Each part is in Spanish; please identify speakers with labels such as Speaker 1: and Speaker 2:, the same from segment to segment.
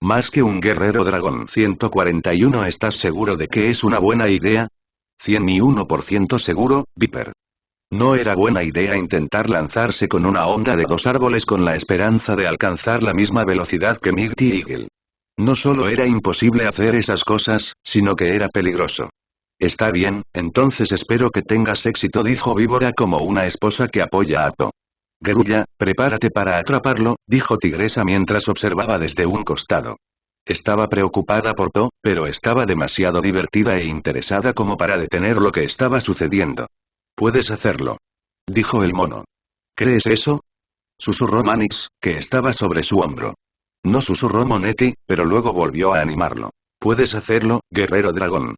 Speaker 1: Más que un guerrero dragón. 141. ¿Estás seguro de que es una buena idea? 101% seguro, Viper. No era buena idea intentar lanzarse con una onda de 2 árboles con la esperanza de alcanzar la misma velocidad que Mighty Eagle. No solo era imposible hacer esas cosas, sino que era peligroso. Está bien, entonces espero que tengas éxito, dijo Víbora como una esposa que apoya a To. Gerulla, prepárate para atraparlo, dijo Tigresa mientras observaba desde un costado. Estaba preocupada por To, pero estaba demasiado divertida e interesada como para detener lo que estaba sucediendo. Puedes hacerlo, dijo el mono. ¿Crees eso? Susurró Manix, que estaba sobre su hombro. No, susurró Monetti, pero luego volvió a animarlo. Puedes hacerlo, guerrero dragón.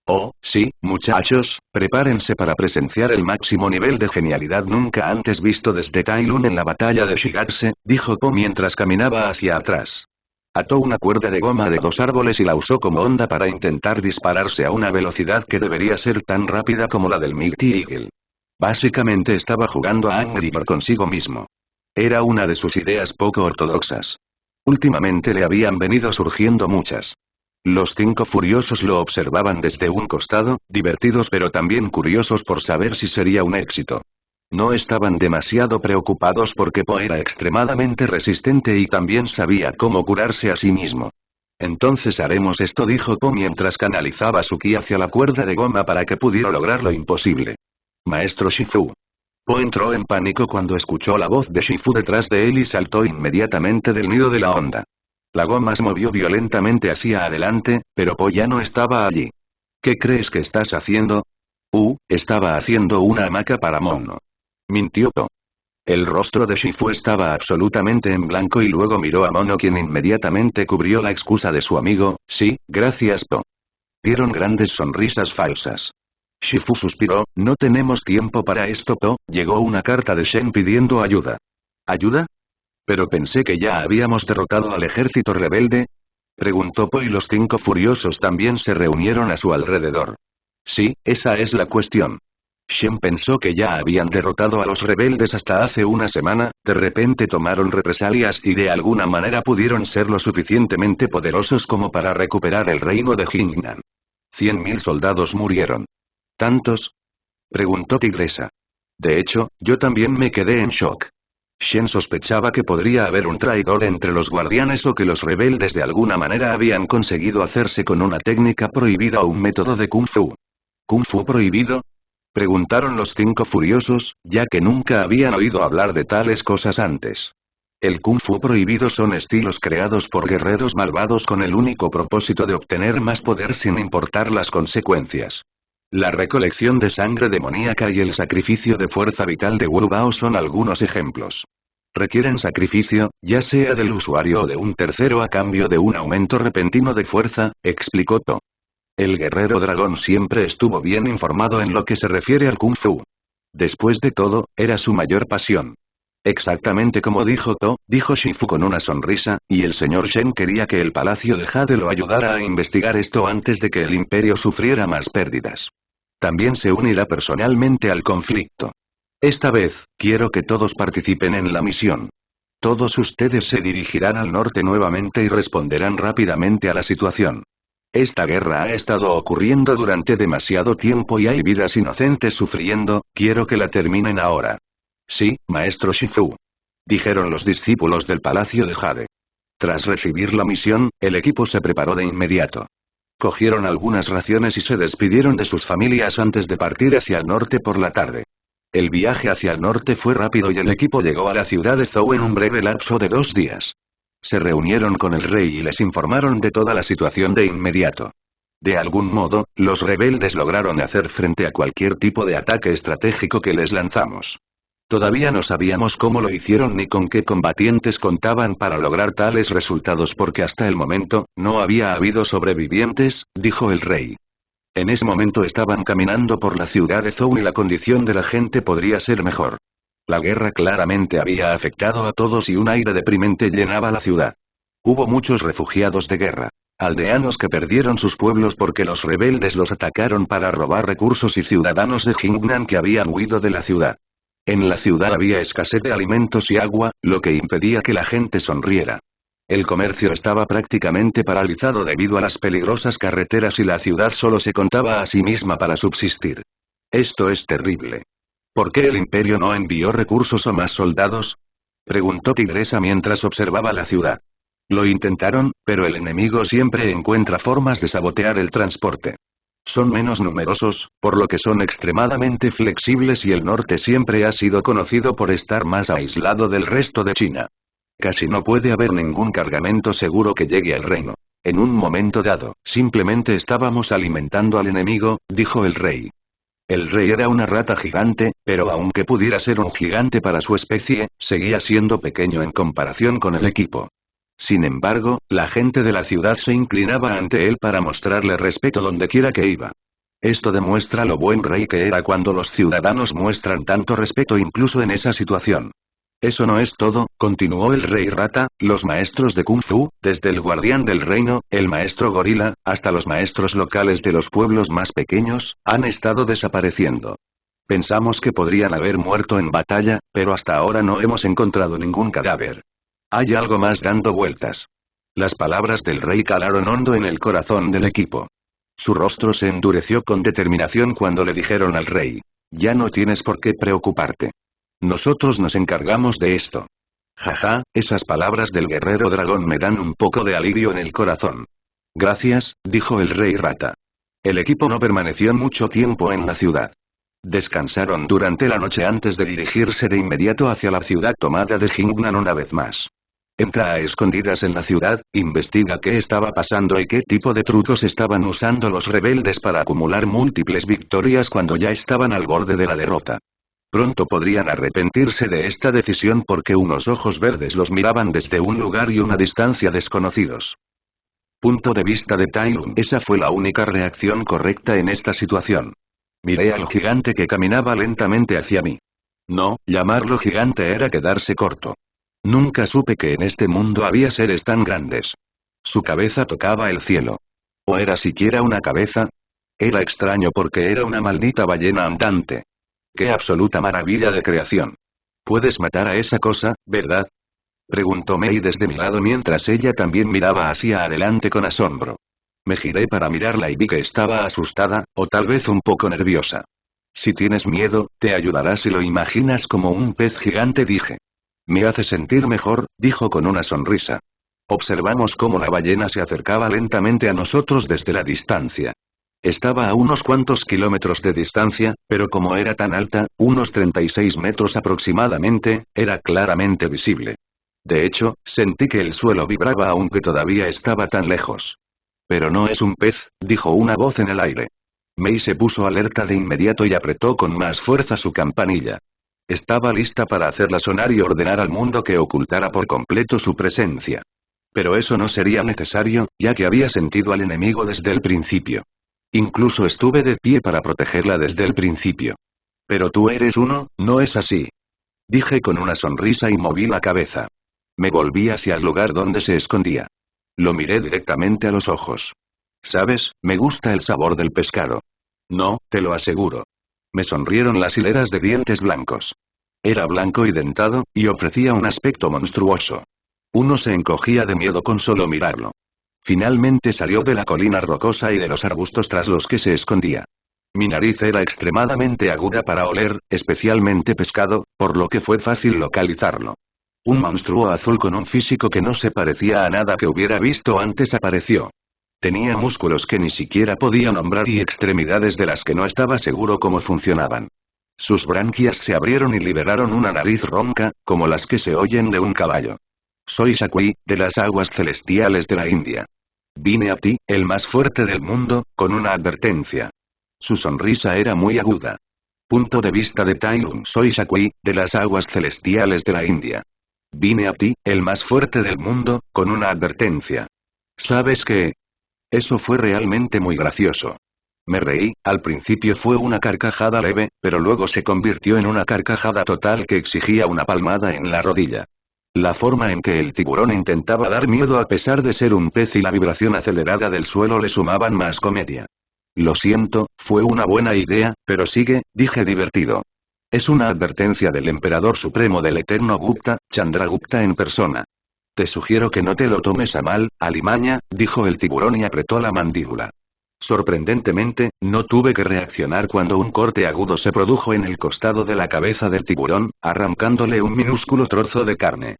Speaker 1: Oh, sí, muchachos, prepárense para presenciar el máximo nivel de genialidad nunca antes visto desde Tai Lun en la batalla de Shigatse, dijo Po mientras caminaba hacia atrás. Ató una cuerda de goma de 2 árboles y la usó como onda para intentar dispararse a una velocidad que debería ser tan rápida como la del Mighty Eagle. Básicamente estaba jugando a Angry Bird consigo mismo. Era una de sus ideas poco ortodoxas. Últimamente le habían venido surgiendo muchas. Los 5 furiosos lo observaban desde un costado, divertidos pero también curiosos por saber si sería un éxito. No estaban demasiado preocupados porque Po era extremadamente resistente y también sabía cómo curarse a sí mismo. Entonces haremos esto, dijo Po mientras canalizaba su ki hacia la cuerda de goma para que pudiera lograr lo imposible. Maestro Shifu. Po entró en pánico cuando escuchó la voz de Shifu detrás de él y saltó inmediatamente del nido de la onda. La goma se movió violentamente hacia adelante, pero Po ya no estaba allí. ¿Qué crees que estás haciendo? Estaba haciendo una hamaca para Mono. Mintió Po. El rostro de Shifu estaba absolutamente en blanco y luego miró a Mono, quien inmediatamente cubrió la excusa de su amigo. Sí, gracias Po. Dieron grandes sonrisas falsas. Shifu suspiró, no tenemos tiempo para esto Po, llegó una carta de Shen pidiendo ayuda. ¿Ayuda? Pero pensé que ya habíamos derrotado al ejército rebelde. Preguntó Po y los 5 furiosos también se reunieron a su alrededor. Sí, esa es la cuestión. Shen pensó que ya habían derrotado a los rebeldes hasta hace una semana, de repente tomaron represalias y de alguna manera pudieron ser lo suficientemente poderosos como para recuperar el reino de Jingnan. 100.000 soldados murieron. ¿Tantos? Preguntó Tigresa. De hecho, yo también me quedé en shock. Shen sospechaba que podría haber un traidor entre los guardianes o que los rebeldes de alguna manera habían conseguido hacerse con una técnica prohibida o un método de Kung Fu. ¿Kung Fu prohibido? Preguntaron los 5 furiosos, ya que nunca habían oído hablar de tales cosas antes. El Kung Fu prohibido son estilos creados por guerreros malvados con el único propósito de obtener más poder sin importar las consecuencias. La recolección de sangre demoníaca y el sacrificio de fuerza vital de Wu Bao son algunos ejemplos. Requieren sacrificio, ya sea del usuario o de un tercero a cambio de un aumento repentino de fuerza, explicó To. El guerrero dragón siempre estuvo bien informado en lo que se refiere al Kung Fu. Después de todo, era su mayor pasión. Exactamente como dijo To, dijo Shifu con una sonrisa, y el señor Shen quería que el Palacio de Jade lo ayudara a investigar esto antes de que el imperio sufriera más pérdidas. También se unirá personalmente al conflicto. Esta vez, quiero que todos participen en la misión. Todos ustedes se dirigirán al norte nuevamente y responderán rápidamente a la situación. Esta guerra ha estado ocurriendo durante demasiado tiempo y hay vidas inocentes sufriendo, quiero que la terminen ahora. Sí, maestro Shifu. Dijeron los discípulos del Palacio de Jade. Tras recibir la misión, el equipo se preparó de inmediato. Cogieron algunas raciones y se despidieron de sus familias antes de partir hacia el norte por la tarde. El viaje hacia el norte fue rápido y el equipo llegó a la ciudad de Zhou en un breve lapso de 2 días. Se reunieron con el rey y les informaron de toda la situación de inmediato. De algún modo, los rebeldes lograron hacer frente a cualquier tipo de ataque estratégico que les lanzamos. Todavía no sabíamos cómo lo hicieron ni con qué combatientes contaban para lograr tales resultados porque hasta el momento, no había habido sobrevivientes, dijo el rey. En ese momento estaban caminando por la ciudad de Zhou y la condición de la gente podría ser mejor. La guerra claramente había afectado a todos y un aire deprimente llenaba la ciudad. Hubo muchos refugiados de guerra. Aldeanos que perdieron sus pueblos porque los rebeldes los atacaron para robar recursos y ciudadanos de Jingnan que habían huido de la ciudad. En la ciudad había escasez de alimentos y agua, lo que impedía que la gente sonriera. El comercio estaba prácticamente paralizado debido a las peligrosas carreteras y la ciudad solo se contaba a sí misma para subsistir. Esto es terrible. ¿Por qué el imperio no envió recursos o más soldados? Preguntó Tigresa mientras observaba la ciudad. Lo intentaron, pero el enemigo siempre encuentra formas de sabotear el transporte. Son menos numerosos, por lo que son extremadamente flexibles y el norte siempre ha sido conocido por estar más aislado del resto de China. Casi no puede haber ningún cargamento seguro que llegue al reino. En un momento dado, simplemente estábamos alimentando al enemigo, dijo el rey. El rey era una rata gigante, pero aunque pudiera ser un gigante para su especie, seguía siendo pequeño en comparación con el equipo. Sin embargo, la gente de la ciudad se inclinaba ante él para mostrarle respeto dondequiera que iba. Esto demuestra lo buen rey que era cuando los ciudadanos muestran tanto respeto incluso en esa situación. Eso no es todo, continuó el rey rata, los maestros de Kung Fu, desde el guardián del reino, el maestro gorila, hasta los maestros locales de los pueblos más pequeños, han estado desapareciendo. Pensamos que podrían haber muerto en batalla, pero hasta ahora no hemos encontrado ningún cadáver. Hay algo más dando vueltas. Las palabras del rey calaron hondo en el corazón del equipo. Su rostro se endureció con determinación cuando le dijeron al rey: ya no tienes por qué preocuparte. Nosotros nos encargamos de esto. Jaja, esas palabras del guerrero dragón me dan un poco de alivio en el corazón. Gracias, dijo el rey rata. El equipo no permaneció mucho tiempo en la ciudad. Descansaron durante la noche antes de dirigirse de inmediato hacia la ciudad tomada de Jingnan una vez más. Entra a escondidas en la ciudad, investiga qué estaba pasando y qué tipo de trucos estaban usando los rebeldes para acumular múltiples victorias cuando ya estaban al borde de la derrota. Pronto podrían arrepentirse de esta decisión porque unos ojos verdes los miraban desde un lugar y una distancia desconocidos. Punto de vista de Tai Lung. Esa fue la única reacción correcta en esta situación. Miré al gigante que caminaba lentamente hacia mí. No, llamarlo gigante era quedarse corto. Nunca supe que en este mundo había seres tan grandes. Su cabeza tocaba el cielo. ¿O era siquiera una cabeza? Era extraño porque era una maldita ballena andante. ¡Qué absoluta maravilla de creación! ¿Puedes matar a esa cosa, verdad? Preguntó Mei desde mi lado mientras ella también miraba hacia adelante con asombro. Me giré para mirarla y vi que estaba asustada, o tal vez un poco nerviosa. Si tienes miedo, te ayudará si lo imaginas como un pez gigante, dije. Me hace sentir mejor, dijo con una sonrisa. Observamos cómo la ballena se acercaba lentamente a nosotros desde la distancia. Estaba a unos cuantos kilómetros de distancia, pero como era tan alta, unos 36 metros aproximadamente, era claramente visible. De hecho, sentí que el suelo vibraba aunque todavía estaba tan lejos. Pero no es un pez, dijo una voz en el aire. Mei se puso alerta de inmediato y apretó con más fuerza su campanilla. Estaba lista para hacerla sonar y ordenar al mundo que ocultara por completo su presencia. Pero eso no sería necesario, ya que había sentido al enemigo desde el principio. Incluso estuve de pie para protegerla desde el principio. Pero tú eres uno, ¿no es así? Dije con una sonrisa y moví la cabeza. Me volví hacia el lugar donde se escondía. Lo miré directamente a los ojos. ¿Sabes? Me gusta el sabor del pescado. No, te lo aseguro. Me sonrieron las hileras de dientes blancos. Era blanco y dentado, y ofrecía un aspecto monstruoso. Uno se encogía de miedo con solo mirarlo. Finalmente salió de la colina rocosa y de los arbustos tras los que se escondía. Mi nariz era extremadamente aguda para oler, especialmente pescado, por lo que fue fácil localizarlo. Un monstruo azul con un físico que no se parecía a nada que hubiera visto antes apareció. Tenía músculos que ni siquiera podía nombrar y extremidades de las que no estaba seguro cómo funcionaban. Sus branquias se abrieron y liberaron una nariz ronca, como las que se oyen de un caballo. Soy Shakui, de las aguas celestiales de la India. Vine a ti, el más fuerte del mundo, con una advertencia. Su sonrisa era muy aguda. Punto de vista de Tai Lung. Soy Shakui, de las aguas celestiales de la India. Vine a ti, el más fuerte del mundo, con una advertencia. ¿Sabes qué? Eso fue realmente muy gracioso. Me reí, al principio fue una carcajada leve, pero luego se convirtió en una carcajada total que exigía una palmada en la rodilla. La forma en que el tiburón intentaba dar miedo a pesar de ser un pez y la vibración acelerada del suelo le sumaban más comedia. Lo siento, fue una buena idea, pero sigue, dije divertido. Es una advertencia del emperador supremo del eterno Gupta, Chandragupta en persona. Te sugiero que no te lo tomes a mal, alimaña, dijo el tiburón y apretó la mandíbula. Sorprendentemente, no tuve que reaccionar cuando un corte agudo se produjo en el costado de la cabeza del tiburón, arrancándole un minúsculo trozo de carne.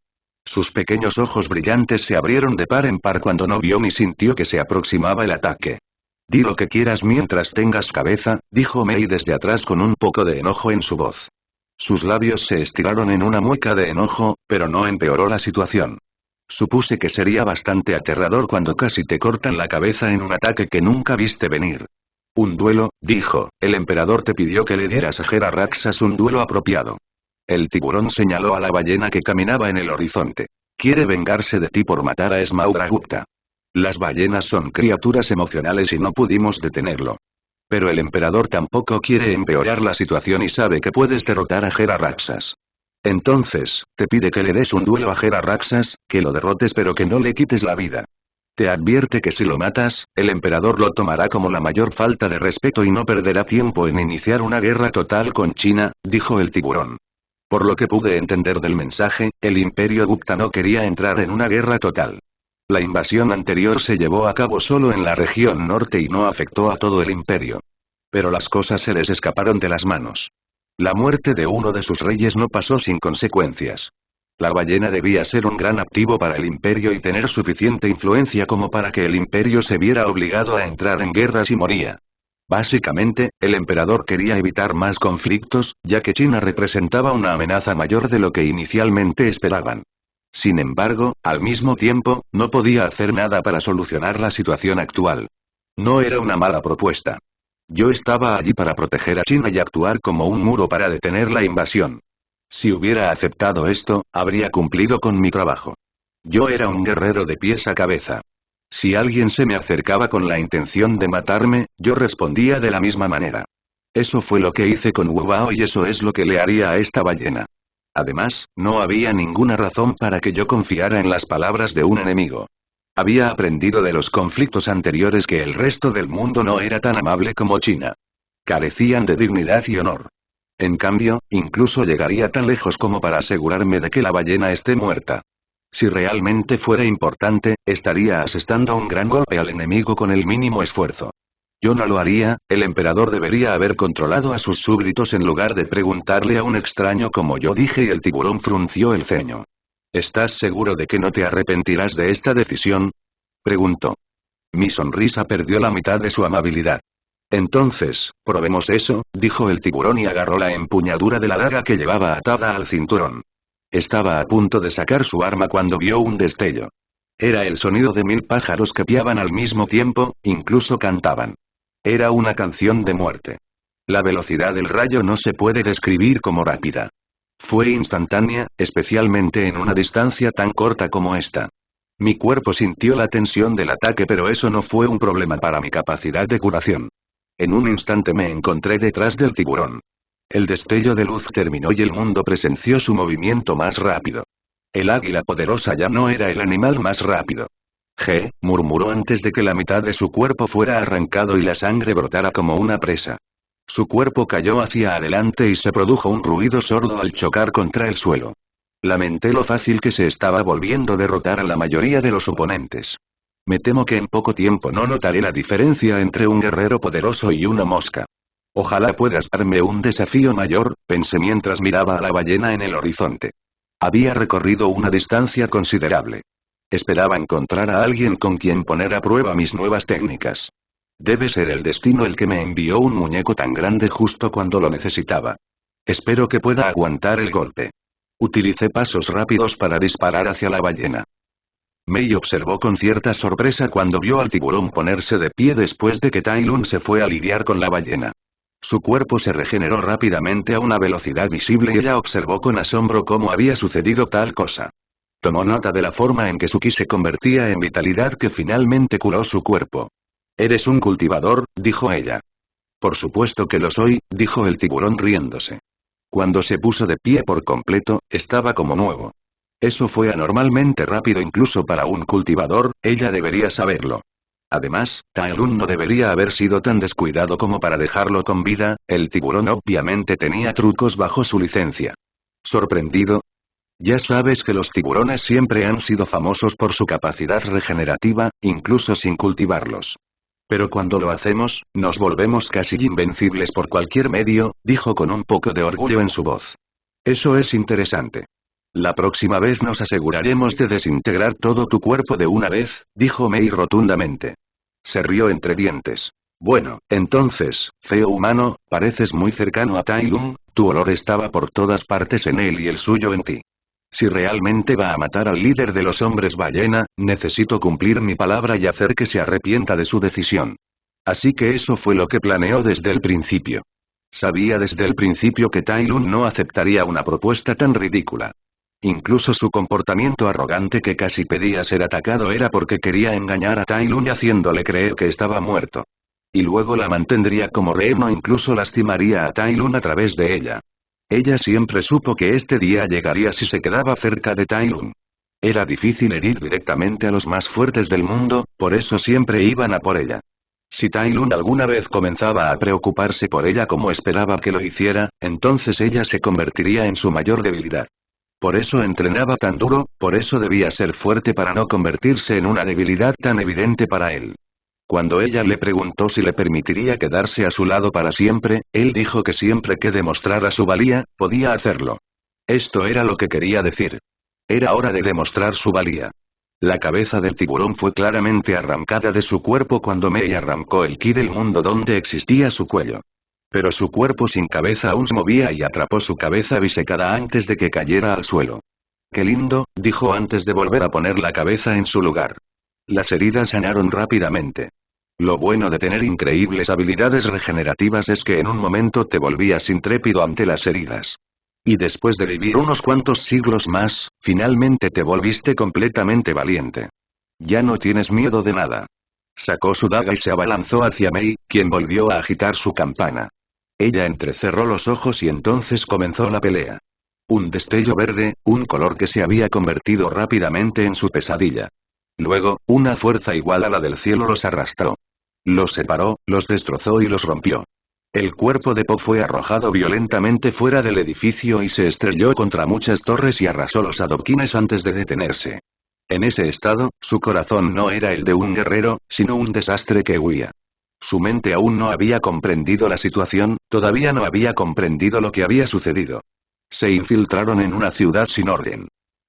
Speaker 1: Sus pequeños ojos brillantes se abrieron de par en par cuando no vio ni sintió que se aproximaba el ataque. Di lo que quieras mientras tengas cabeza, dijo Mei desde atrás con un poco de enojo en su voz. Sus labios se estiraron en una mueca de enojo, pero no empeoró la situación. Supuse que sería bastante aterrador cuando casi te cortan la cabeza en un ataque que nunca viste venir. Un duelo, dijo, el emperador te pidió que le dieras a Jera-Raksas un duelo apropiado. El tiburón señaló a la ballena que caminaba en el horizonte. Quiere vengarse de ti por matar a Smauragupta. Las ballenas son criaturas emocionales y no pudimos detenerlo. Pero el emperador tampoco quiere empeorar la situación y sabe que puedes derrotar a Jera-Raksas. Entonces, te pide que le des un duelo a Jera-Raksas, que lo derrotes pero que no le quites la vida. Te advierte que si lo matas, el emperador lo tomará como la mayor falta de respeto y no perderá tiempo en iniciar una guerra total con China, dijo el tiburón. Por lo que pude entender del mensaje, el Imperio Gupta no quería entrar en una guerra total. La invasión anterior se llevó a cabo solo en la región norte y no afectó a todo el imperio. Pero las cosas se les escaparon de las manos. La muerte de uno de sus reyes no pasó sin consecuencias. La ballena debía ser un gran activo para el imperio y tener suficiente influencia como para que el imperio se viera obligado a entrar en guerra si moría. Básicamente, el emperador quería evitar más conflictos, ya que China representaba una amenaza mayor de lo que inicialmente esperaban. Sin embargo, al mismo tiempo, no podía hacer nada para solucionar la situación actual. No era una mala propuesta. Yo estaba allí para proteger a China y actuar como un muro para detener la invasión. Si hubiera aceptado esto, habría cumplido con mi trabajo. Yo era un guerrero de pies a cabeza. Si alguien se me acercaba con la intención de matarme, yo respondía de la misma manera. Eso fue lo que hice con Wu Bao y eso es lo que le haría a esta ballena. Además, no había ninguna razón para que yo confiara en las palabras de un enemigo. Había aprendido de los conflictos anteriores que el resto del mundo no era tan amable como China. Carecían de dignidad y honor. En cambio, incluso llegaría tan lejos como para asegurarme de que la ballena esté muerta. Si realmente fuera importante, estaría asestando un gran golpe al enemigo con el mínimo esfuerzo. Yo no lo haría, el emperador debería haber controlado a sus súbditos en lugar de preguntarle a un extraño como yo dije y el tiburón frunció el ceño. ¿Estás seguro de que no te arrepentirás de esta decisión? Preguntó. Mi sonrisa perdió la mitad de su amabilidad. Entonces, probemos eso, dijo el tiburón y agarró la empuñadura de la daga que llevaba atada al cinturón. Estaba a punto de sacar su arma cuando vio un destello. Era el sonido de 1000 pájaros que piaban al mismo tiempo, incluso cantaban. Era una canción de muerte. La velocidad del rayo no se puede describir como rápida. Fue instantánea, especialmente en una distancia tan corta como esta. Mi cuerpo sintió la tensión del ataque pero eso no fue un problema para mi capacidad de curación. En un instante me encontré detrás del tiburón. El destello de luz terminó y el mundo presenció su movimiento más rápido. El águila poderosa ya no era el animal más rápido. Murmuró antes de que la mitad de su cuerpo fuera arrancado y la sangre brotara como una presa. Su cuerpo cayó hacia adelante y se produjo un ruido sordo al chocar contra el suelo. Lamenté lo fácil que se estaba volviendo derrotar a la mayoría de los oponentes. Me temo que en poco tiempo no notaré la diferencia entre un guerrero poderoso y una mosca. Ojalá puedas darme un desafío mayor, pensé mientras miraba a la ballena en el horizonte. Había recorrido una distancia considerable. Esperaba encontrar a alguien con quien poner a prueba mis nuevas técnicas. Debe ser el destino el que me envió un muñeco tan grande justo cuando lo necesitaba. Espero que pueda aguantar el golpe. Utilicé pasos rápidos para disparar hacia la ballena. Mei observó con cierta sorpresa cuando vio al tiburón ponerse de pie después de que Tai Lun se fue a lidiar con la ballena. Su cuerpo se regeneró rápidamente a una velocidad visible y ella observó con asombro cómo había sucedido tal cosa. Tomó nota de la forma en que su ki se convertía en vitalidad que finalmente curó su cuerpo. «Eres un cultivador», dijo ella. «Por supuesto que lo soy», dijo el tiburón riéndose. Cuando se puso de pie por completo, estaba como nuevo. Eso fue anormalmente rápido incluso para un cultivador, ella debería saberlo. Además, Tai Lun no debería haber sido tan descuidado como para dejarlo con vida, el tiburón obviamente tenía trucos bajo su licencia. Sorprendido. Ya sabes que los tiburones siempre han sido famosos por su capacidad regenerativa, incluso sin cultivarlos. Pero cuando lo hacemos, nos volvemos casi invencibles por cualquier medio, dijo con un poco de orgullo en su voz. Eso es interesante. La próxima vez nos aseguraremos de desintegrar todo tu cuerpo de una vez, dijo Mei rotundamente. Se rió entre dientes. Bueno, entonces, feo humano, pareces muy cercano a Tai Lung, tu olor estaba por todas partes en él y el suyo en ti. Si realmente va a matar al líder de los hombres ballena, necesito cumplir mi palabra y hacer que se arrepienta de su decisión. Así que eso fue lo que planeó desde el principio. Sabía desde el principio que Tai Lung no aceptaría una propuesta tan ridícula. Incluso su comportamiento arrogante que casi pedía ser atacado era porque quería engañar a Tai Lung haciéndole creer que estaba muerto. Y luego la mantendría como rehén o incluso lastimaría a Tai Lung a través de ella. Ella siempre supo que este día llegaría si se quedaba cerca de Tai Lung. Era difícil herir directamente a los más fuertes del mundo, por eso siempre iban a por ella. Si Tai Lung alguna vez comenzaba a preocuparse por ella como esperaba que lo hiciera, entonces ella se convertiría en su mayor debilidad. Por eso entrenaba tan duro, por eso debía ser fuerte para no convertirse en una debilidad tan evidente para él. Cuando ella le preguntó si le permitiría quedarse a su lado para siempre, él dijo que siempre que demostrara su valía, podía hacerlo. Esto era lo que quería decir. Era hora de demostrar su valía. La cabeza del tiburón fue claramente arrancada de su cuerpo cuando Mei arrancó el ki del mundo donde existía su cuello. Pero su cuerpo sin cabeza aún se movía y atrapó su cabeza bisecada antes de que cayera al suelo. «Qué lindo», dijo antes de volver a poner la cabeza en su lugar. Las heridas sanaron rápidamente. Lo bueno de tener increíbles habilidades regenerativas es que en un momento te volvías intrépido ante las heridas. Y después de vivir unos cuantos siglos más, finalmente te volviste completamente valiente. Ya no tienes miedo de nada. Sacó su daga y se abalanzó hacia Mei, quien volvió a agitar su campana. Ella entrecerró los ojos y entonces comenzó la pelea. Un destello verde, un color que se había convertido rápidamente en su pesadilla. Luego, una fuerza igual a la del cielo los arrastró. Los separó, los destrozó y los rompió. El cuerpo de Po fue arrojado violentamente fuera del edificio y se estrelló contra muchas torres y arrasó los adoquines antes de detenerse. En ese estado, su corazón no era el de un guerrero, sino un desastre que huía. Su mente aún no había comprendido la situación, todavía no había comprendido lo que había sucedido. Se infiltraron en una ciudad sin orden.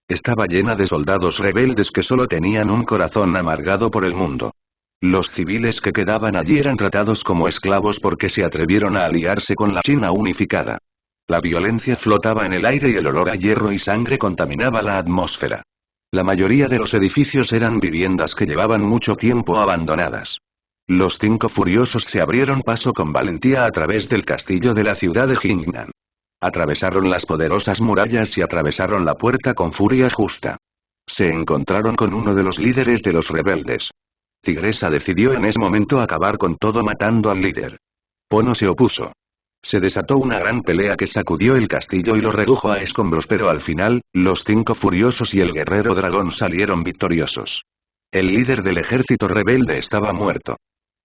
Speaker 1: Estaba llena de soldados rebeldes que solo tenían un corazón amargado por el mundo. Los civiles que quedaban allí eran tratados como esclavos porque se atrevieron a aliarse con la China unificada. La violencia flotaba en el aire y el olor a hierro y sangre contaminaba la atmósfera. La mayoría de los edificios eran viviendas que llevaban mucho tiempo abandonadas. Los 5 furiosos se abrieron paso con valentía a través del castillo de la ciudad de Jingnan. Atravesaron las poderosas murallas y atravesaron la puerta con furia justa. Se encontraron con uno de los líderes de los rebeldes. Tigresa decidió en ese momento acabar con todo matando al líder. Po no se opuso. Se desató una gran pelea que sacudió el castillo y lo redujo a escombros, pero al final, los 5 furiosos y el guerrero dragón salieron victoriosos. El líder del ejército rebelde estaba muerto.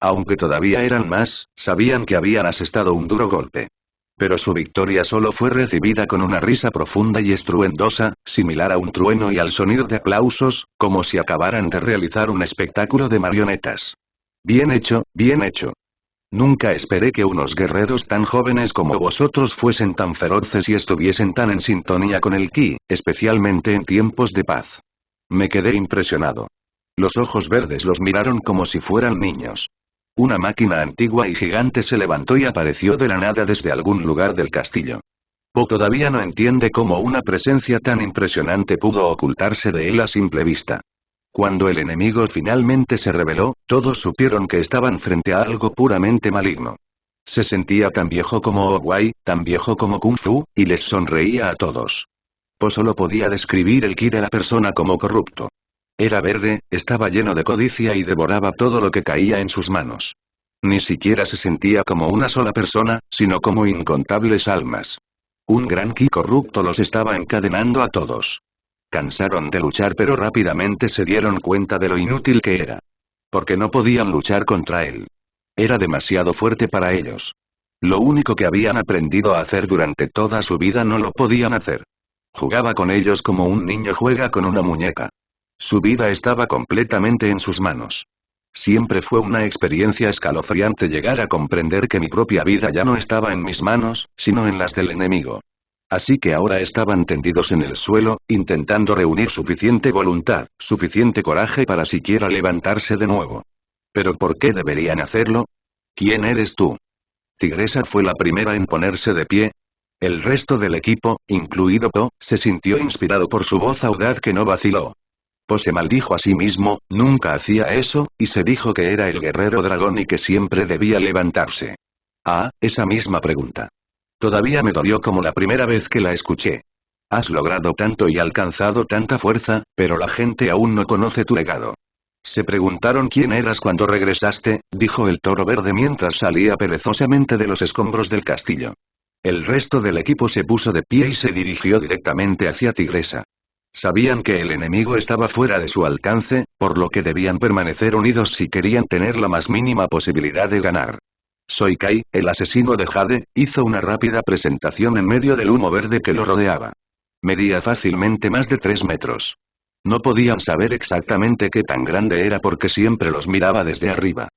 Speaker 1: Aunque todavía eran más, sabían que habían asestado un duro golpe. Pero su victoria solo fue recibida con una risa profunda y estruendosa, similar a un trueno y al sonido de aplausos, como si acabaran de realizar un espectáculo de marionetas. Bien hecho, bien hecho. Nunca esperé que unos guerreros tan jóvenes como vosotros fuesen tan feroces y estuviesen tan en sintonía con el ki, especialmente en tiempos de paz. Me quedé impresionado. Los ojos verdes los miraron como si fueran niños. Una máquina antigua y gigante se levantó y apareció de la nada desde algún lugar del castillo. Po todavía no entiende cómo una presencia tan impresionante pudo ocultarse de él a simple vista. Cuando el enemigo finalmente se reveló, todos supieron que estaban frente a algo puramente maligno. Se sentía tan viejo como Owai, tan viejo como Kung Fu, y les sonreía a todos. Po solo podía describir el ki de la persona como corrupto. Era verde, estaba lleno de codicia y devoraba todo lo que caía en sus manos. Ni siquiera se sentía como una sola persona, sino como incontables almas. Un gran ki corrupto los estaba encadenando a todos. Cansaron de luchar pero rápidamente se dieron cuenta de lo inútil que era. Porque no podían luchar contra él. Era demasiado fuerte para ellos. Lo único que habían aprendido a hacer durante toda su vida no lo podían hacer. Jugaba con ellos como un niño juega con una muñeca. Su vida estaba completamente en sus manos. Siempre fue una experiencia escalofriante llegar a comprender que mi propia vida ya no estaba en mis manos, sino en las del enemigo. Así que ahora estaban tendidos en el suelo, intentando reunir suficiente voluntad, suficiente coraje para siquiera levantarse de nuevo. ¿Pero por qué deberían hacerlo? ¿Quién eres tú? Tigresa fue la primera en ponerse de pie. El resto del equipo, incluido Po, se sintió inspirado por su voz audaz que no vaciló. Po se maldijo a sí mismo, nunca hacía eso, y se dijo que era el guerrero dragón y que siempre debía levantarse. Ah, esa misma pregunta. Todavía me dolió como la primera vez que la escuché. Has logrado tanto y alcanzado tanta fuerza, pero la gente aún no conoce tu legado. Se preguntaron quién eras cuando regresaste, dijo el toro verde mientras salía perezosamente de los escombros del castillo. El resto del equipo se puso de pie y se dirigió directamente hacia Tigresa. Sabían que el enemigo estaba fuera de su alcance, por lo que debían permanecer unidos si querían tener la más mínima posibilidad de ganar. Soy Kai, el asesino de Jade, hizo una rápida presentación en medio del humo verde que lo rodeaba. Medía fácilmente más de 3 metros. No podían saber exactamente qué tan grande era porque siempre los miraba desde arriba.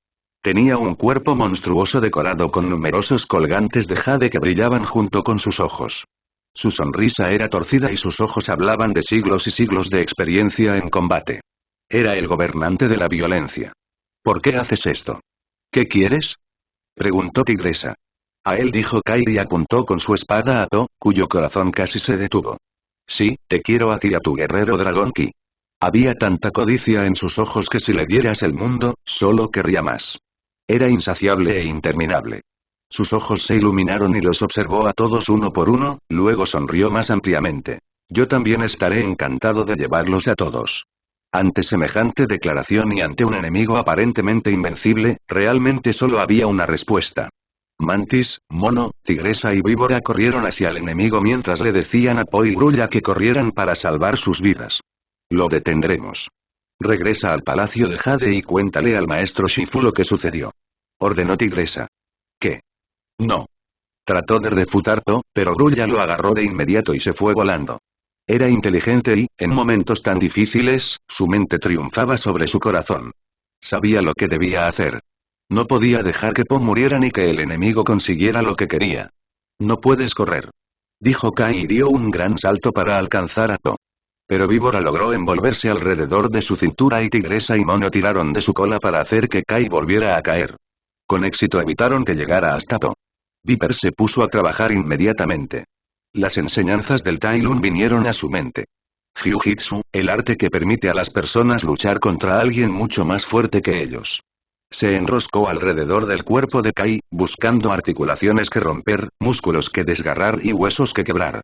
Speaker 1: Tenía un cuerpo monstruoso decorado con numerosos colgantes de jade que brillaban junto con sus ojos. Su sonrisa era torcida y sus ojos hablaban de siglos y siglos de experiencia en combate. Era el gobernante de la violencia. ¿Por qué haces esto? ¿Qué quieres? Preguntó Tigresa. A él dijo Kairi y apuntó con su espada a To, cuyo corazón casi se detuvo. Sí, te quiero a ti y a tu guerrero dragón Ki. Había tanta codicia en sus ojos que si le dieras el mundo, solo querría más. Era insaciable e interminable. Sus ojos se iluminaron y los observó a todos uno por uno, luego sonrió más ampliamente. Yo también estaré encantado de llevarlos a todos. Ante semejante declaración y ante un enemigo aparentemente invencible, realmente solo había una respuesta. Mantis, Mono, Tigresa y Víbora corrieron hacia el enemigo mientras le decían a Po y Grulla que corrieran para salvar sus vidas. Lo detendremos. Regresa al palacio de Jade y cuéntale al maestro Shifu lo que sucedió. Ordenó Tigresa. ¿Qué? No. Trató de refutar To, pero Grulla lo agarró de inmediato y se fue volando. Era inteligente y, en momentos tan difíciles, su mente triunfaba sobre su corazón. Sabía lo que debía hacer. No podía dejar que Po muriera ni que el enemigo consiguiera lo que quería. No puedes correr. Dijo Kai y dio un gran salto para alcanzar a To. Pero Víbora logró envolverse alrededor de su cintura y Tigresa y Mono tiraron de su cola para hacer que Kai volviera a caer. Con éxito evitaron que llegara hasta To. Viper se puso a trabajar inmediatamente. Las enseñanzas del Tai Lung vinieron a su mente. Jiu-Jitsu, el arte que permite a las personas luchar contra alguien mucho más fuerte que ellos. Se enroscó alrededor del cuerpo de Kai, buscando articulaciones que romper, músculos que desgarrar y huesos que quebrar.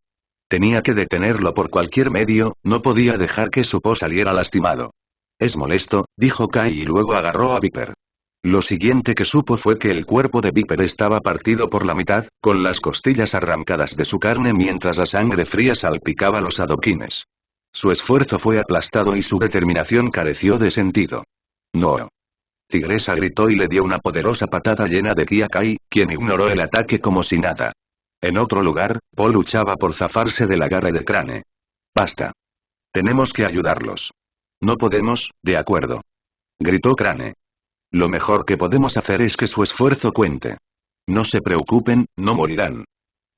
Speaker 1: Tenía que detenerlo por cualquier medio, no podía dejar que su Po saliera lastimado. Es molesto, dijo Kai y luego agarró a Viper. Lo siguiente que supo fue que el cuerpo de Viper estaba partido por la mitad, con las costillas arrancadas de su carne mientras la sangre fría salpicaba los adoquines. Su esfuerzo fue aplastado y su determinación careció de sentido. No. Tigresa gritó y le dio una poderosa patada llena de ki a Kai, quien ignoró el ataque como si nada. En otro lugar, Po luchaba por zafarse del agarre de Crane. Basta. Tenemos que ayudarlos. No podemos, de acuerdo. Gritó Crane. Lo mejor que podemos hacer es que su esfuerzo cuente. No se preocupen, no morirán.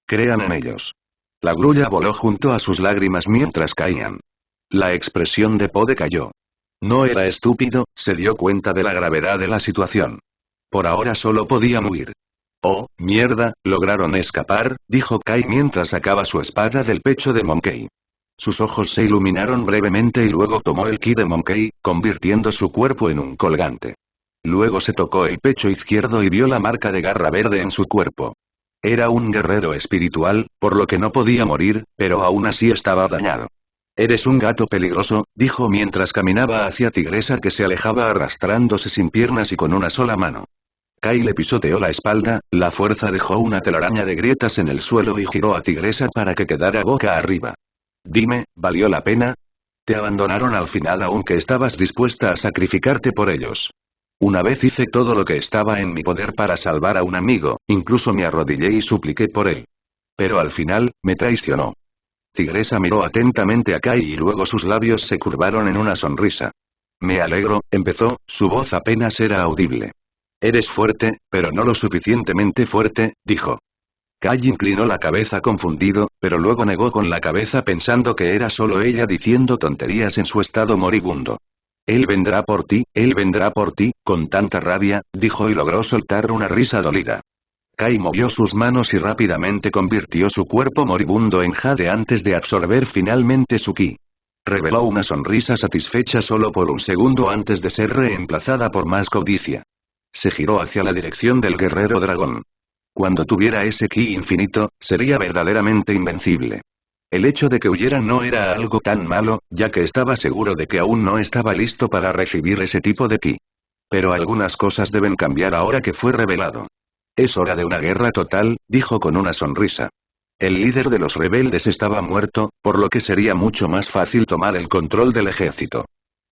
Speaker 1: Crean en ellos. La grulla voló junto a sus lágrimas mientras caían. La expresión de Po decayó. No era estúpido, se dio cuenta de la gravedad de la situación. Por ahora solo podían huir. Oh, mierda, lograron escapar, dijo Kai mientras sacaba su espada del pecho de Monkey. Sus ojos se iluminaron brevemente y luego tomó el ki de Monkey, convirtiendo su cuerpo en un colgante. Luego se tocó el pecho izquierdo y vio la marca de garra verde en su cuerpo. Era un guerrero espiritual, por lo que no podía morir, pero aún así estaba dañado. Eres un gato peligroso, dijo mientras caminaba hacia Tigresa que se alejaba arrastrándose sin piernas y con una sola mano. Kai le pisoteó la espalda, la fuerza dejó una telaraña de grietas en el suelo y giró a Tigresa para que quedara boca arriba. Dime, ¿valió la pena? Te abandonaron al final aunque estabas dispuesta a sacrificarte por ellos. Una vez hice todo lo que estaba en mi poder para salvar a un amigo, incluso me arrodillé y supliqué por él. Pero al final, me traicionó. Tigresa miró atentamente a Kai y luego sus labios se curvaron en una sonrisa. Me alegro, empezó, su voz apenas era audible. Eres fuerte, pero no lo suficientemente fuerte, dijo. Kai inclinó la cabeza confundido, pero luego negó con la cabeza pensando que era solo ella diciendo tonterías en su estado moribundo. Él vendrá por ti, con tanta rabia, dijo y logró soltar una risa dolida. Kai movió sus manos y rápidamente convirtió su cuerpo moribundo en jade antes de absorber finalmente su ki. Reveló una sonrisa satisfecha solo por un segundo antes de ser reemplazada por más codicia. Se giró hacia la dirección del guerrero dragón. Cuando tuviera ese ki infinito, sería verdaderamente invencible. El hecho de que huyera no era algo tan malo, ya que estaba seguro de que aún no estaba listo para recibir ese tipo de ki. Pero algunas cosas deben cambiar ahora que fue revelado. Es hora de una guerra total, dijo con una sonrisa. El líder de los rebeldes estaba muerto, por lo que sería mucho más fácil tomar el control del ejército.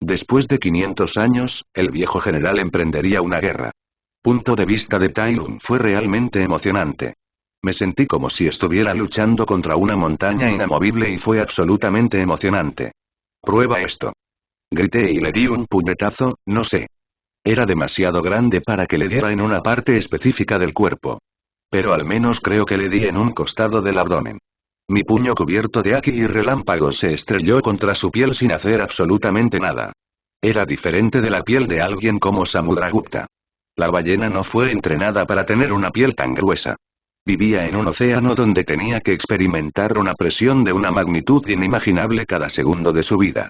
Speaker 1: Después de 500 años, el viejo general emprendería una guerra. Punto de vista de Tai Lung fue realmente emocionante. Me sentí como si estuviera luchando contra una montaña inamovible y fue absolutamente emocionante. Prueba esto. Grité y le di un puñetazo, no sé. Era demasiado grande para que le diera en una parte específica del cuerpo. Pero al menos creo que le di en un costado del abdomen. Mi puño cubierto de haki y relámpagos se estrelló contra su piel sin hacer absolutamente nada. Era diferente de la piel de alguien como Samudragupta. La ballena no fue entrenada para tener una piel tan gruesa. Vivía en un océano donde tenía que experimentar una presión de una magnitud inimaginable cada segundo de su vida.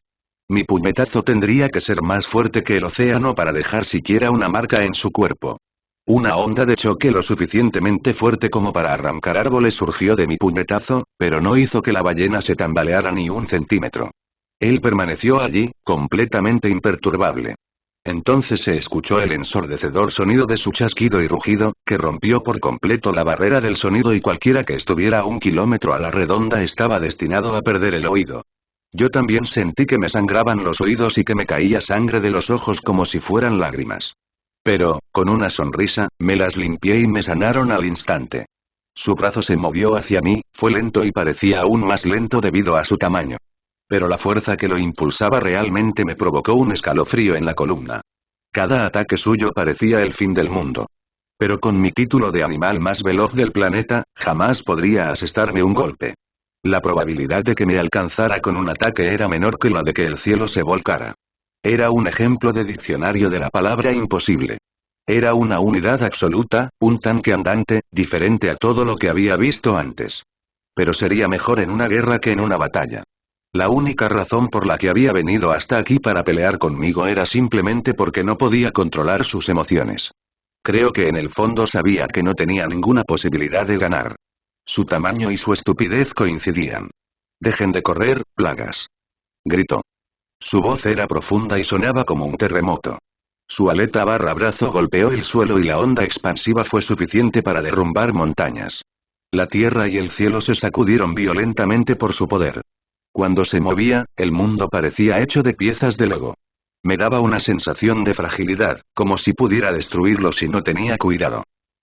Speaker 1: Mi puñetazo tendría que ser más fuerte que el océano para dejar siquiera una marca en su cuerpo. Una onda de choque lo suficientemente fuerte como para arrancar árboles surgió de mi puñetazo, pero no hizo que la ballena se tambaleara ni un centímetro. Él permaneció allí, completamente imperturbable. Entonces se escuchó el ensordecedor sonido de su chasquido y rugido, que rompió por completo la barrera del sonido y cualquiera que estuviera a 1 kilómetro a la redonda estaba destinado a perder el oído. Yo también sentí que me sangraban los oídos y que me caía sangre de los ojos como si fueran lágrimas. Pero, con una sonrisa, me las limpié y me sanaron al instante. Su brazo se movió hacia mí, fue lento y parecía aún más lento debido a su tamaño. Pero la fuerza que lo impulsaba realmente me provocó un escalofrío en la columna. Cada ataque suyo parecía el fin del mundo. Pero con mi título de animal más veloz del planeta, jamás podría asestarme un golpe. La probabilidad de que me alcanzara con un ataque era menor que la de que el cielo se volcara. Era un ejemplo de diccionario de la palabra imposible. Era una unidad absoluta, un tanque andante, diferente a todo lo que había visto antes. Pero sería mejor en una guerra que en una batalla. La única razón por la que había venido hasta aquí para pelear conmigo era simplemente porque no podía controlar sus emociones. Creo que en el fondo sabía que no tenía ninguna posibilidad de ganar. Su tamaño y su estupidez coincidían. «Dejen de correr, plagas», gritó. Su voz era profunda y sonaba como un terremoto. Su aleta barra brazo golpeó el suelo y la onda expansiva fue suficiente para derrumbar montañas. La tierra y el cielo se sacudieron violentamente por su poder. Cuando se movía, el mundo parecía hecho de piezas de Lego. Me daba una sensación de fragilidad, como si pudiera destruirlo si no tenía cuidado.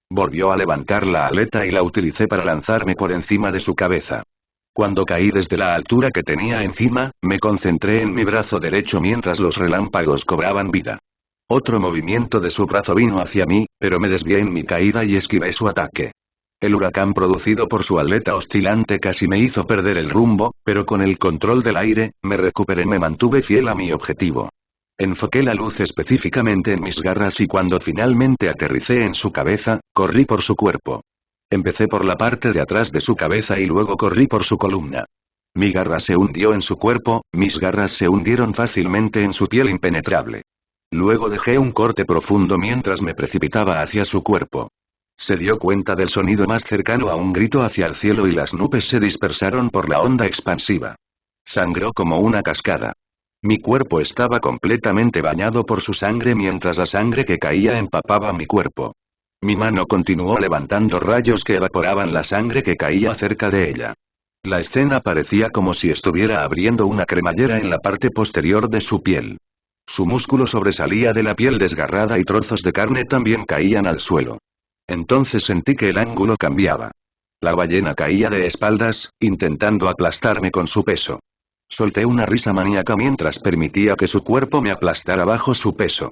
Speaker 1: Volvió a levantar la aleta y la utilicé para lanzarme por encima de su cabeza. Cuando caí desde la altura que tenía encima, me concentré en mi brazo derecho mientras los relámpagos cobraban vida. Otro movimiento de su brazo vino hacia mí, pero me desvié en mi caída y esquivé su ataque. El huracán producido por su aleta oscilante casi me hizo perder el rumbo, pero con el control del aire, me recuperé y me mantuve fiel a mi objetivo. Enfoqué la luz específicamente en mis garras y cuando finalmente aterricé en su cabeza, corrí por su cuerpo. Empecé por la parte de atrás de su cabeza y luego corrí por su columna. Mi garra se hundió en su cuerpo, mis garras se hundieron fácilmente en su piel impenetrable. Luego dejé un corte profundo mientras me precipitaba hacia su cuerpo. Se dio cuenta del sonido más cercano a un grito hacia el cielo y las nubes se dispersaron por la onda expansiva. Sangró como una cascada. Mi cuerpo estaba completamente bañado por su sangre mientras la sangre que caía empapaba mi cuerpo. Mi mano continuó levantando rayos que evaporaban la sangre que caía cerca de ella. La escena parecía como si estuviera abriendo una cremallera en la parte posterior de su piel. Su músculo sobresalía de la piel desgarrada y trozos de carne también caían al suelo. Entonces sentí que el ángulo cambiaba. La ballena caía de espaldas, intentando aplastarme con su peso. Solté una risa maníaca mientras permitía que su cuerpo me aplastara bajo su peso.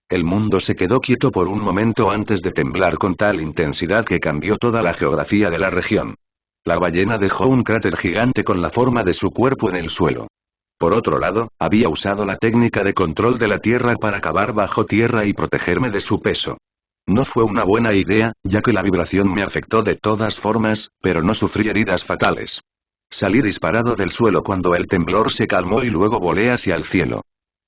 Speaker 1: El mundo se quedó quieto por un momento antes de temblar con tal intensidad que cambió toda la geografía de la región. La ballena dejó un cráter gigante con la forma de su cuerpo en el suelo. Por otro lado, había usado la técnica de control de la tierra para cavar bajo tierra y protegerme de su peso. No fue una buena idea, ya que la vibración me afectó de todas formas, pero no sufrí heridas fatales. Salí disparado del suelo cuando el temblor se calmó y luego volé hacia el cielo.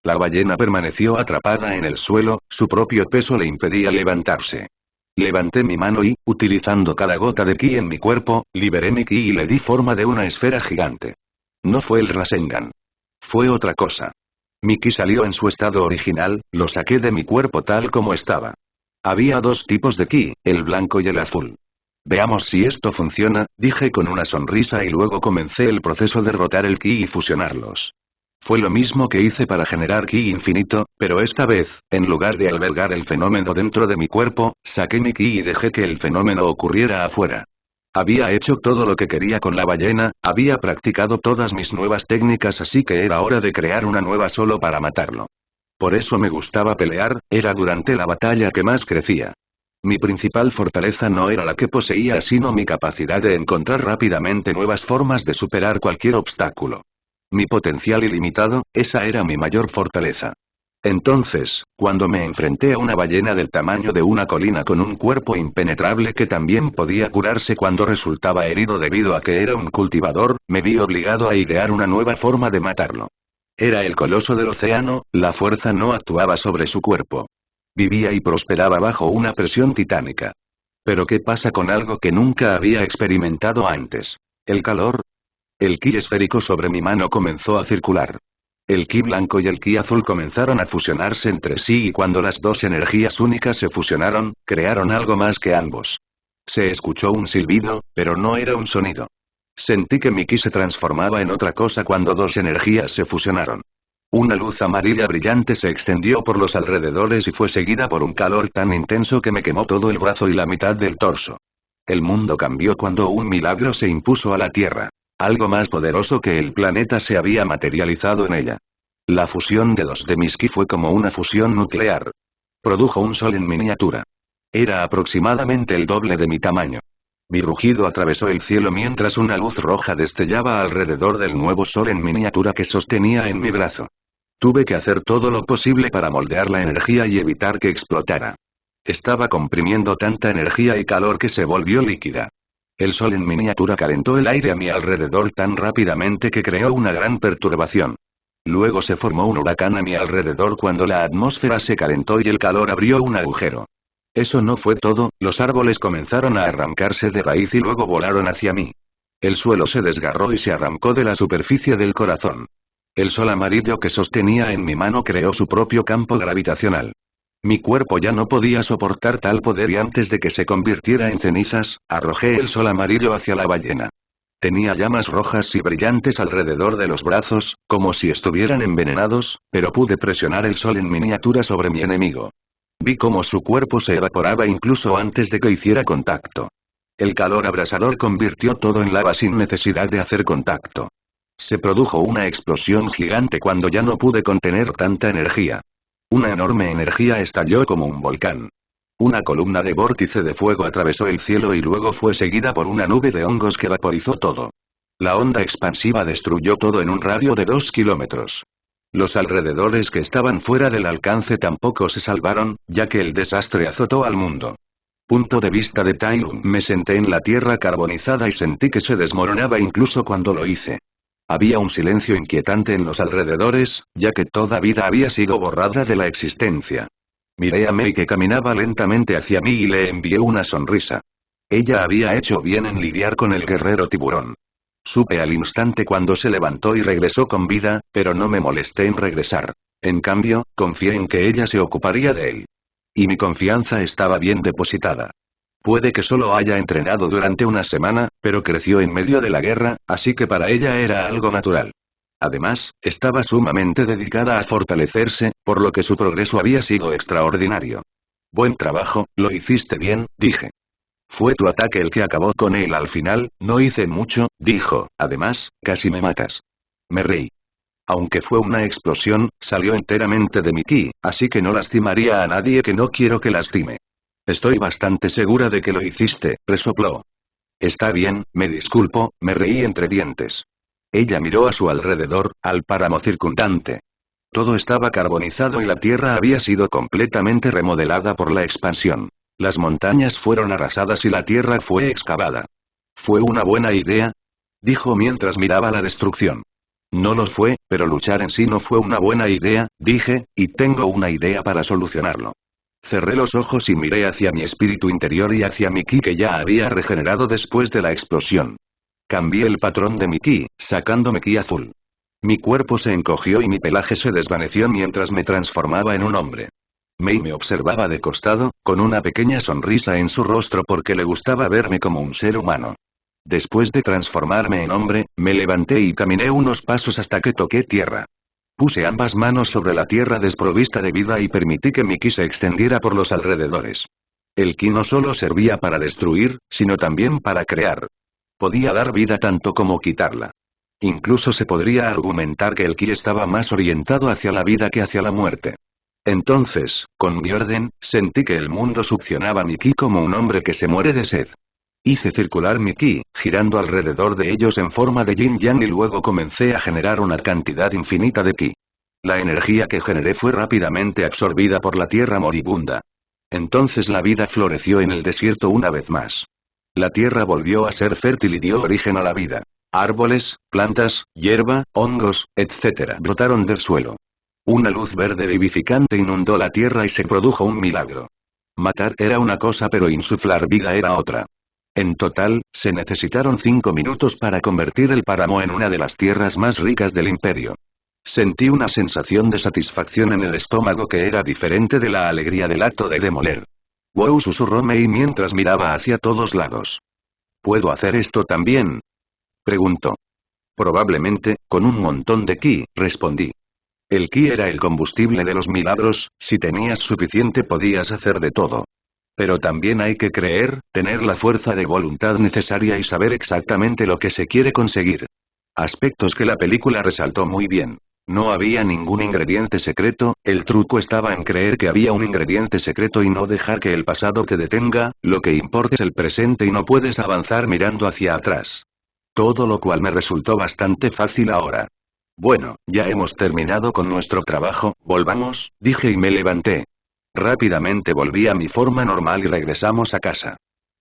Speaker 1: La ballena permaneció atrapada en el suelo, su propio peso le impedía levantarse. Levanté mi mano y, utilizando cada gota de ki en mi cuerpo, liberé mi ki y le di forma de una esfera gigante. No fue el Rasengan. Fue otra cosa. Mi ki salió en su estado original, lo saqué de mi cuerpo tal como estaba. Había dos tipos de ki, el blanco y el azul. Veamos si esto funciona, dije con una sonrisa y luego comencé el proceso de rotar el ki y fusionarlos. Fue lo mismo que hice para generar ki infinito, pero esta vez, en lugar de albergar el fenómeno dentro de mi cuerpo, saqué mi ki y dejé que el fenómeno ocurriera afuera. Había hecho todo lo que quería con la ballena, había practicado todas mis nuevas técnicas, así que era hora de crear una nueva solo para matarlo. Por eso me gustaba pelear, era durante la batalla que más crecía. Mi principal fortaleza no era la que poseía sino mi capacidad de encontrar rápidamente nuevas formas de superar cualquier obstáculo. Mi potencial ilimitado, esa era mi mayor fortaleza. Entonces, cuando me enfrenté a una ballena del tamaño de una colina con un cuerpo impenetrable que también podía curarse cuando resultaba herido debido a que era un cultivador, me vi obligado a idear una nueva forma de matarlo. Era el coloso del océano, la fuerza no actuaba sobre su cuerpo. Vivía y prosperaba bajo una presión titánica. Pero ¿qué pasa con algo que nunca había experimentado antes? ¿El calor? El ki esférico sobre mi mano comenzó a circular. El ki blanco y el ki azul comenzaron a fusionarse entre sí y cuando las dos energías únicas se fusionaron, crearon algo más que ambos. Se escuchó un silbido, pero no era un sonido. Sentí que mi ki se transformaba en otra cosa cuando dos energías se fusionaron. Una luz amarilla brillante se extendió por los alrededores y fue seguida por un calor tan intenso que me quemó todo el brazo y la mitad del torso. El mundo cambió cuando un milagro se impuso a la Tierra. Algo más poderoso que el planeta se había materializado en ella. La fusión de dos de mis ki fue como una fusión nuclear. Produjo un sol en miniatura. Era aproximadamente el doble de mi tamaño. Mi rugido atravesó el cielo mientras una luz roja destellaba alrededor del nuevo sol en miniatura que sostenía en mi brazo. Tuve que hacer todo lo posible para moldear la energía y evitar que explotara. Estaba comprimiendo tanta energía y calor que se volvió líquida. El sol en miniatura calentó el aire a mi alrededor tan rápidamente que creó una gran perturbación. Luego se formó un huracán a mi alrededor cuando la atmósfera se calentó y el calor abrió un agujero. Eso no fue todo, los árboles comenzaron a arrancarse de raíz y luego volaron hacia mí. El suelo se desgarró y se arrancó de la superficie del corazón. El sol amarillo que sostenía en mi mano creó su propio campo gravitacional. Mi cuerpo ya no podía soportar tal poder y antes de que se convirtiera en cenizas, arrojé el sol amarillo hacia la ballena. Tenía llamas rojas y brillantes alrededor de los brazos, como si estuvieran envenenados, pero pude presionar el sol en miniatura sobre mi enemigo. Vi cómo su cuerpo se evaporaba incluso antes de que hiciera contacto. El calor abrasador convirtió todo en lava sin necesidad de hacer contacto. Se produjo una explosión gigante cuando ya no pude contener tanta energía. Una enorme energía estalló como un volcán. Una columna de vórtice de fuego atravesó el cielo y luego fue seguida por una nube de hongos que vaporizó todo. La onda expansiva destruyó todo en un radio de 2 kilómetros. Los alrededores que estaban fuera del alcance tampoco se salvaron, ya que el desastre azotó al mundo. Punto de vista de Tai Lung. Me senté en la tierra carbonizada y sentí que se desmoronaba incluso cuando lo hice. Había un silencio inquietante en los alrededores, ya que toda vida había sido borrada de la existencia. Miré a Mei que caminaba lentamente hacia mí y le envié una sonrisa. Ella había hecho bien en lidiar con el guerrero tiburón. Supe al instante cuando se levantó y regresó con vida, pero no me molesté en regresar. En cambio, confié en que ella se ocuparía de él. Y mi confianza estaba bien depositada. Puede que solo haya entrenado durante una semana, pero creció en medio de la guerra, así que para ella era algo natural. Además, estaba sumamente dedicada a fortalecerse, por lo que su progreso había sido extraordinario. Buen trabajo, lo hiciste bien, dije. Fue tu ataque el que acabó con él al final, no hice mucho, dijo, además, casi me matas. Me reí. Aunque fue una explosión, salió enteramente de mi ki, así que no lastimaría a nadie que no quiero que lastime. Estoy bastante segura de que lo hiciste, resopló. Está bien, me disculpo, me reí entre dientes. Ella miró a su alrededor, al páramo circundante. Todo estaba carbonizado y la tierra había sido completamente remodelada por la expansión. Las montañas fueron arrasadas y la tierra fue excavada. ¿Fue una buena idea? Dijo mientras miraba la destrucción. No lo fue, pero luchar en sí no fue una buena idea, dije, y tengo una idea para solucionarlo. Cerré los ojos y miré hacia mi espíritu interior y hacia mi ki que ya había regenerado después de la explosión. Cambié el patrón de mi ki, sacando mi ki azul. Mi cuerpo se encogió y mi pelaje se desvaneció mientras me transformaba en un hombre. Mei me observaba de costado, con una pequeña sonrisa en su rostro porque le gustaba verme como un ser humano. Después de transformarme en hombre, me levanté y caminé unos pasos hasta que toqué tierra. Puse ambas manos sobre la tierra desprovista de vida y permití que mi ki se extendiera por los alrededores. El ki no solo servía para destruir, sino también para crear. Podía dar vida tanto como quitarla. Incluso se podría argumentar que el ki estaba más orientado hacia la vida que hacia la muerte. Entonces, con mi orden, sentí que el mundo succionaba mi ki como un hombre que se muere de sed. Hice circular mi ki, girando alrededor de ellos en forma de yin-yang y luego comencé a generar una cantidad infinita de ki. La energía que generé fue rápidamente absorbida por la tierra moribunda. Entonces la vida floreció en el desierto una vez más. La tierra volvió a ser fértil y dio origen a la vida. Árboles, plantas, hierba, hongos, etc. brotaron del suelo. Una luz verde vivificante inundó la tierra y se produjo un milagro. Matar era una cosa pero insuflar vida era otra. En total, se necesitaron 5 minutos para convertir el páramo en una de las tierras más ricas del imperio. Sentí una sensación de satisfacción en el estómago que era diferente de la alegría del acto de demoler. Wow, susurró Mei mientras miraba hacia todos lados. ¿Puedo hacer esto también? Preguntó. Probablemente, con un montón de ki, respondí. El ki era el combustible de los milagros, si tenías suficiente podías hacer de todo. Pero también hay que creer, tener la fuerza de voluntad necesaria y saber exactamente lo que se quiere conseguir. Aspectos que la película resaltó muy bien. No había ningún ingrediente secreto, el truco estaba en creer que había un ingrediente secreto y no dejar que el pasado te detenga, lo que importa es el presente y no puedes avanzar mirando hacia atrás. Todo lo cual me resultó bastante fácil ahora. Bueno, ya hemos terminado con nuestro trabajo, volvamos, dije y me levanté. Rápidamente volví a mi forma normal y regresamos a casa.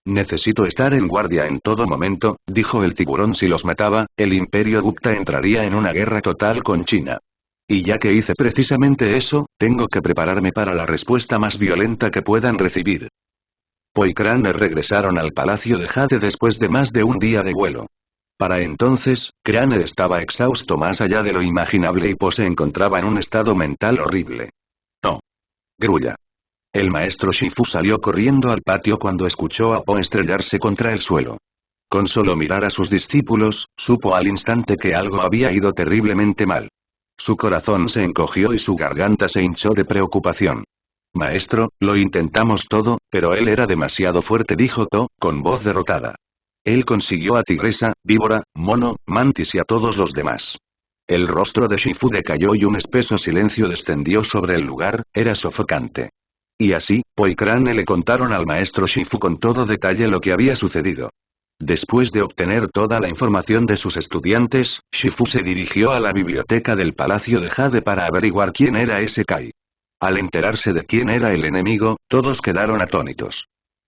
Speaker 1: Necesito estar en guardia en todo momento, dijo el tiburón. Si los mataba, el Imperio Gupta entraría en una guerra total con China. Y ya que hice precisamente eso, tengo que prepararme para la respuesta más violenta que puedan recibir. Po y Crane regresaron al Palacio de Jade después de más de un día de vuelo. Para entonces, Crane estaba exhausto más allá de lo imaginable y Po se encontraba en un estado mental horrible. No. Grulla. El maestro Shifu salió corriendo al patio cuando escuchó a Po estrellarse contra el suelo. Con solo mirar a sus discípulos, supo al instante que algo había ido terriblemente mal. Su corazón se encogió y su garganta se hinchó de preocupación. Maestro, lo intentamos todo, pero él era demasiado fuerte, dijo To, con voz derrotada. Él consiguió a Tigresa, Víbora, Mono, Mantis y a todos los demás. El rostro de Shifu decayó y un espeso silencio descendió sobre el lugar, era sofocante. Y así, Po y Crane le contaron al maestro Shifu con todo detalle lo que había sucedido. Después de obtener toda la información de sus estudiantes, Shifu se dirigió a la biblioteca del Palacio de Jade para averiguar quién era ese Kai. Al enterarse de quién era el enemigo, todos quedaron atónitos.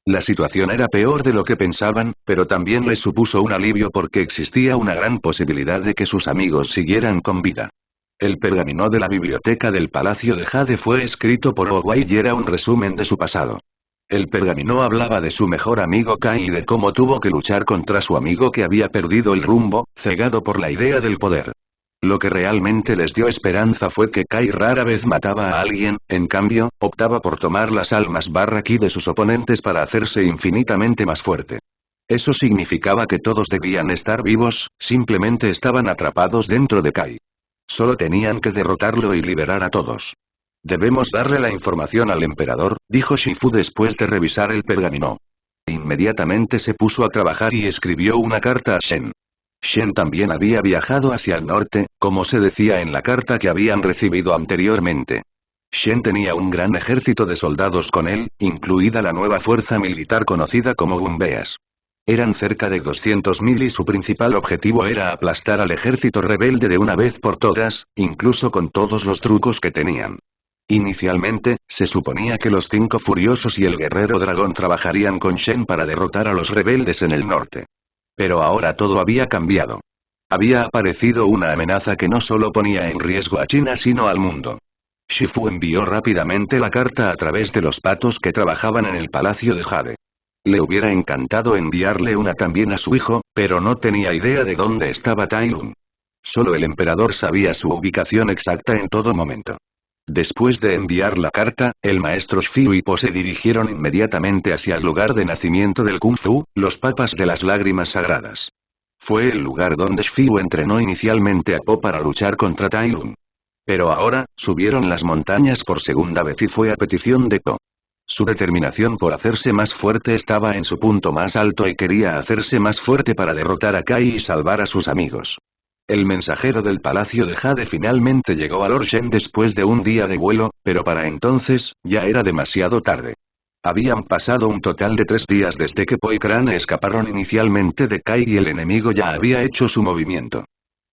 Speaker 1: La situación era peor de lo que pensaban, pero también les supuso un alivio porque existía una gran posibilidad de que sus amigos siguieran con vida. El pergamino de la biblioteca del Palacio de Jade fue escrito por Owai y era un resumen de su pasado. El pergamino hablaba de su mejor amigo Kai y de cómo tuvo que luchar contra su amigo que había perdido el rumbo, cegado por la idea del poder. Lo que realmente les dio esperanza fue que Kai rara vez mataba a alguien, en cambio, optaba por tomar las almas ki de sus oponentes para hacerse infinitamente más fuerte. Eso significaba que todos debían estar vivos, simplemente estaban atrapados dentro de Kai. Solo tenían que derrotarlo y liberar a todos. Debemos darle la información al emperador, dijo Shifu después de revisar el pergamino. inmediatamente se puso a trabajar y escribió una carta a Shen. Shen también había viajado hacia el norte, como se decía en la carta que habían recibido anteriormente. Shen tenía un gran ejército de soldados con él, incluida la nueva fuerza militar conocida como Gumbeas. Eran cerca de 200.000 y su principal objetivo era aplastar al ejército rebelde de una vez por todas, incluso con todos los trucos que tenían. Inicialmente, se suponía que los 5 furiosos y el guerrero dragón trabajarían con Shen para derrotar a los rebeldes en el norte. Pero ahora todo había cambiado. Había aparecido una amenaza que no solo ponía en riesgo a China sino al mundo. Shifu envió rápidamente la carta a través de los patos que trabajaban en el palacio de Jade. Le hubiera encantado enviarle una también a su hijo, pero no tenía idea de dónde estaba Tai Lung. Solo el emperador sabía su ubicación exacta en todo momento. Después de enviar la carta, el maestro Shifyu y Po se dirigieron inmediatamente hacia el lugar de nacimiento del Kung Fu, los papas de las lágrimas sagradas. Fue el lugar donde Shifyu entrenó inicialmente a Po para luchar contra Tai Lung. Pero ahora, subieron las montañas por segunda vez y fue a petición de Po. Su determinación por hacerse más fuerte estaba en su punto más alto y quería hacerse más fuerte para derrotar a Kai y salvar a sus amigos. El mensajero del palacio de Jade finalmente llegó a Lord Shen después de un día de vuelo, pero para entonces, ya era demasiado tarde. Habían pasado un total de 3 días desde que Po y Crane escaparon inicialmente de Kai y el enemigo ya había hecho su movimiento.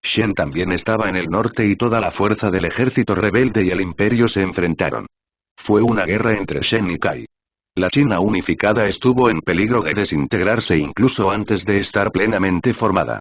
Speaker 1: Shen también estaba en el norte y toda la fuerza del ejército rebelde y el imperio se enfrentaron. Fue una guerra entre Shen y Kai. La China unificada estuvo en peligro de desintegrarse incluso antes de estar plenamente formada.